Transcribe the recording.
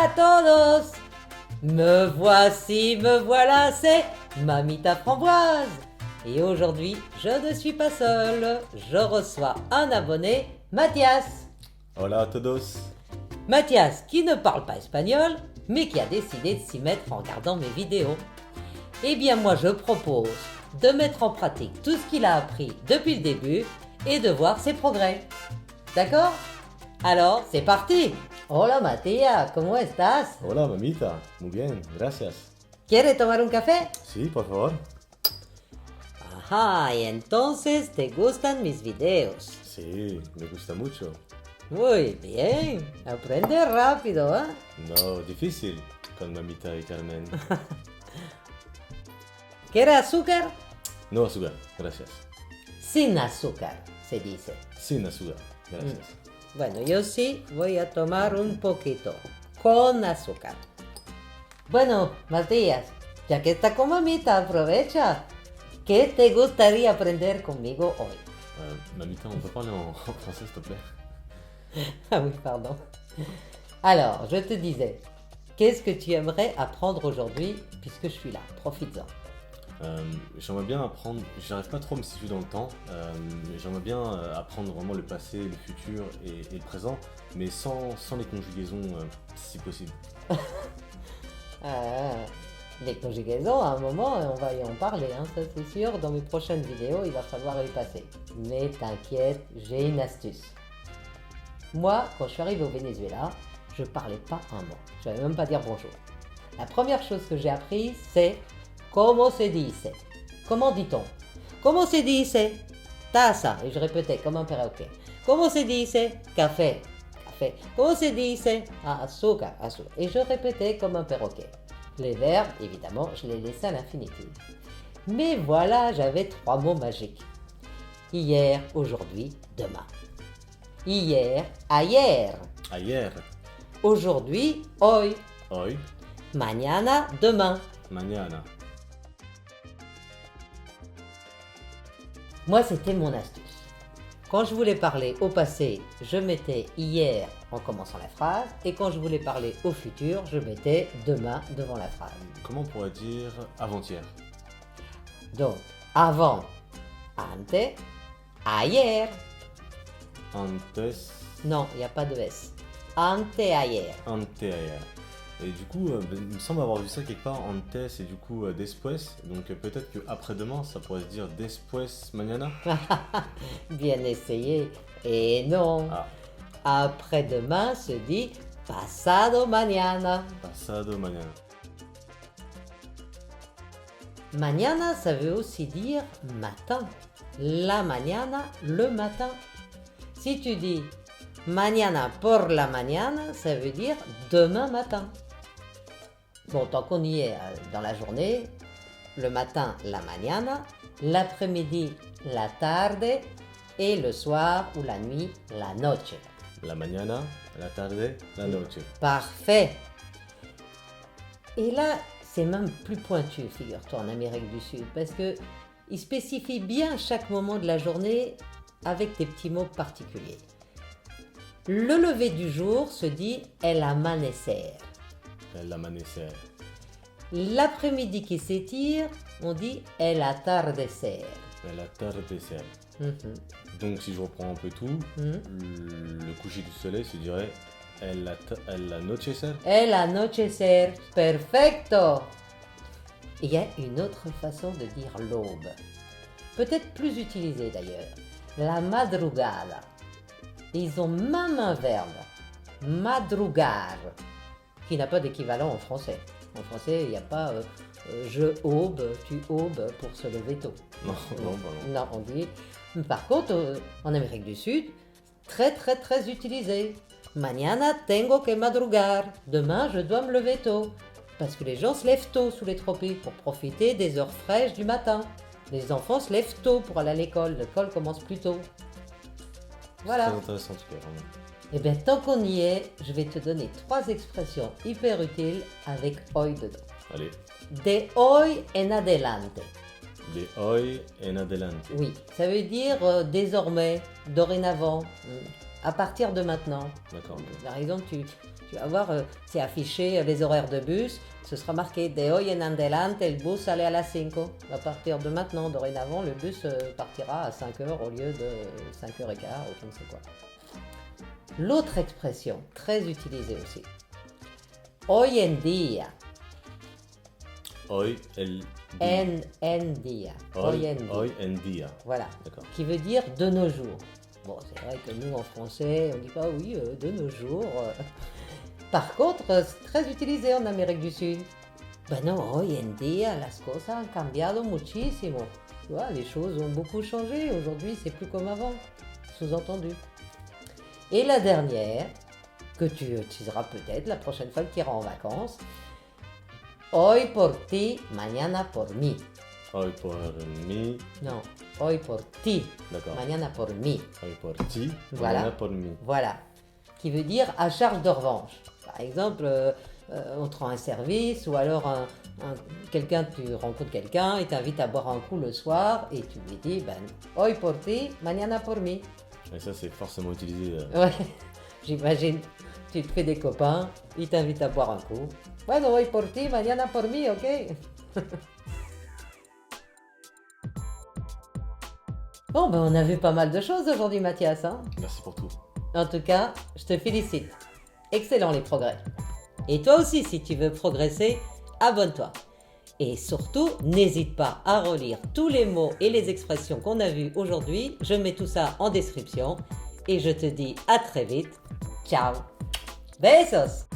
Hola a todos! Me voici, me voilà, c'est Mamita Framboise. Et aujourd'hui, je ne suis pas seule. Je reçois un abonné, Mathias. Hola a todos. Mathias, qui ne parle pas espagnol, mais qui a décidé de s'y mettre en regardant mes vidéos. Eh bien, moi, je propose de mettre en pratique tout ce qu'il a appris depuis le début et de voir ses progrès. D'accord? Alors, c'est parti! Hola, Matías, ¿cómo estás? Hola mamita. Muy bien, gracias. ¿Quieres tomar un café? Sí, por favor. Ajá, y entonces te gustan mis videos. Sí, me gusta mucho. Muy bien, aprende rápido, ¿eh? No, difícil con mamita y Carmen. ¿Quieres azúcar? No azúcar, gracias. Sin azúcar, se dice. Sin azúcar, gracias. Bueno, yo sí voy a tomar un poquito, con azúcar. Bueno, Matías, ya que está con mamita, aprovecha. ¿Qué te gustaría aprender conmigo hoy? Mamita, on peut parler en français s'il te plaît? Ah oui, pardon. Alors, je te disais, qu'est-ce que tu aimerais apprendre aujourd'hui, puisque je suis là? Profites-en. J'aimerais bien apprendre, j'arrive pas trop à me situer dans le temps, mais j'aimerais bien apprendre vraiment le passé, le futur et le présent, mais sans les conjugaisons si possible. Les conjugaisons, à un moment, on va y en parler, hein, ça c'est sûr. Dans mes prochaines vidéos, il va falloir y passer. Mais t'inquiète, j'ai une astuce. Moi, quand je suis arrivé au Venezuela, je parlais pas un mot. Je savais même pas dire bonjour. La première chose que j'ai apprise, c'est comment se dice. Comment dit-on? Comment se dice taza? Et je répétais comme un perroquet. Comment se dice café? Café. Comment se dice azúcar? Azúcar. Et je répétais comme un perroquet. Les verbes, évidemment, je les laissais à l'infinitif. Mais voilà, j'avais 3 mots magiques. Hier, aujourd'hui, demain. Hier, ayer. Ayer, Aujourd'hui, hoy. hoy, Mañana, demain. mañana. Moi, c'était mon astuce. Quand je voulais parler au passé, je mettais hier en commençant la phrase, et quand je voulais parler au futur, je mettais demain devant la phrase. Comment on pourrait dire avant-hier? Donc, avant, ante, ayer. Antes, Non, il n'y a pas de S. Anteayer. anteayer. Et du coup, il me semble avoir vu ça quelque part, antes et du coup después. Donc peut-être que après-demain, ça pourrait se dire después mañana. Bien essayé. Et non. Ah, Après-demain se dit pasado mañana. pasado mañana. Mañana, ça veut aussi dire matin. La mañana, le matin. Si tu dis mañana por la mañana, ça veut dire demain matin. Bon, tant qu'on y est dans la journée, le matin, la mañana, l'après-midi, la tarde, et le soir ou la nuit, la noche. La mañana, la tarde, la noche. Parfait. Et là, c'est même plus pointu, figure-toi, en Amérique du Sud, parce que il spécifie bien chaque moment de la journée avec des petits mots particuliers. Le lever du jour se dit el amanecer. El amanecer. L'après-midi qui s'étire, on dit el atardecer. El atardecer. Mhm. Donc si je reprends un peu tout, le coucher du soleil se dirait el anochecer. El anochecer. Perfecto. Il y a une autre façon de dire l'aube. Peut-être plus utilisée d'ailleurs. La madrugada. Ils ont même un verbe, madrugar, qui n'a pas d'équivalent en français. En français, il n'y a pas je aube, tu aubes pour se lever tôt. Non, non, bah non. Non, on dit. Par contre, en Amérique du Sud, très très très utilisé. Mañana tengo que madrugar. Demain, je dois me lever tôt. Parce que les gens se lèvent tôt sous les tropiques pour profiter des heures fraîches du matin. Les enfants se lèvent tôt pour aller à l'école. L'école commence plus tôt. Voilà. Très intéressant en tout cas, vraiment. Et bien, tant qu'on y est, je vais te donner 3 expressions hyper utiles avec hoy dedans. Allez. De hoy en adelante. De hoy en adelante. Oui, ça veut dire désormais, dorénavant, à partir de maintenant. D'accord. Ok. Par exemple, Tu vas voir, c'est affiché les horaires de bus. Ce sera marqué de hoy en adelante, el bus sale a las 5. À partir de maintenant, dorénavant, le bus partira à 5 heures au lieu de 5h15 ou je ne sais quoi. L'autre expression, très utilisée aussi. Hoy en día. Hoy el En día. Hoy en día. Hoy en día. Voilà. D'accord. Qui veut dire de nos jours. Bon, c'est vrai que nous, en français, on ne dit pas oui, de nos jours. Par contre, c'est très utilisé en Amérique du Sud. Ben non, hoy en día, las cosas han cambiado muchísimo. Tu vois, les choses ont beaucoup changé. Aujourd'hui, c'est plus comme avant. Sous-entendu. Et la dernière, que tu utiliseras peut-être la prochaine fois que tu iras en vacances. Hoy por ti, mañana por mí. Hoy por mí. Non, hoy por ti, D'accord. mañana por mí. Hoy por ti, Voilà. mañana por mí. Voilà. Qui veut dire à charge de revanche. Par exemple, on te rend un service ou alors tu rencontres quelqu'un, il t'invite à boire un coup le soir et tu lui dis ben, hoy por ti, mañana por mí. Et ça, c'est forcément utilisé. Ouais, j'imagine, tu te fais des copains, ils t'invitent à boire un coup. Bueno, hoy por ti, mañana por mí, ok? Bon, ben on a vu pas mal de choses aujourd'hui, Mathias. Hein? Merci pour tout. En tout cas, je te félicite. Excellent les progrès. Et toi aussi, si tu veux progresser, abonne-toi. Et surtout, n'hésite pas à relire tous les mots et les expressions qu'on a vues aujourd'hui. Je mets tout ça en description. Et je te dis à très vite. Ciao. Besos.